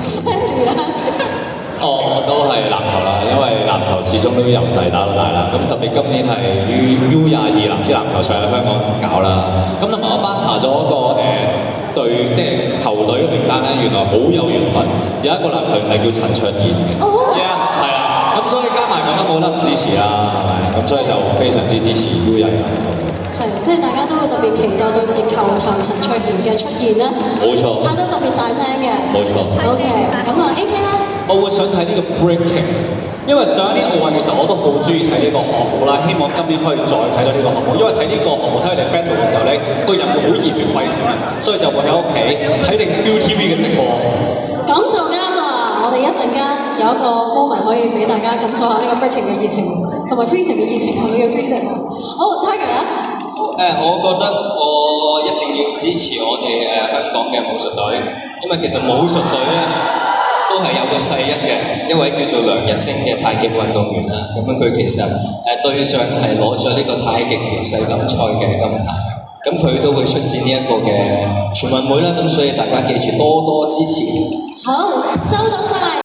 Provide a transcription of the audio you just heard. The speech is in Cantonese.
雙魚啦。我都係籃球啦，因為籃球始終都由細打到大啦。咁特別今年係 U22男子籃球賽喺香港搞啦。咁同埋我翻查咗個隊，即係球隊嘅名單咧，原來好有緣分。有一個男球員係叫陳卓賢嘅，係啊。咁所以加埋咁都冇得唔支持啦，係咪？咁所以就非常之支持 U22籃球。係，即係大家都會特別期待到時球壇陳卓賢嘅出現啦。冇錯。嗌得特別大聲嘅。冇錯。OK，咁啊 AK 咧？我會想睇呢個 breaking，因為上一年奧運其實我都好中意睇呢個項目啦，希望今年可以再睇到呢個項目，因為睇呢個項目睇佢哋 battle 嘅時候咧，個人會好熱血沸騰，所以就會喺屋企睇定 ViuTV 嘅直播。咁就啱啦！我哋一陣間有一個 moment 可以俾大家感受下呢個 breaking 嘅熱情，同埋 freezing 嘅熱情，係咪叫 freezing？好 ，Tiger 咧？我覺得我一定要支持我哋香港嘅武術隊，因為其實武術隊咧都係有個世一嘅一位叫做梁日升嘅太極運動員啦。咁樣佢其實對上係攞咗呢個太極拳世錦賽嘅金牌，咁佢都會出戰呢一個嘅全運會啦。咁所以大家記住多多支持。好，收到晒。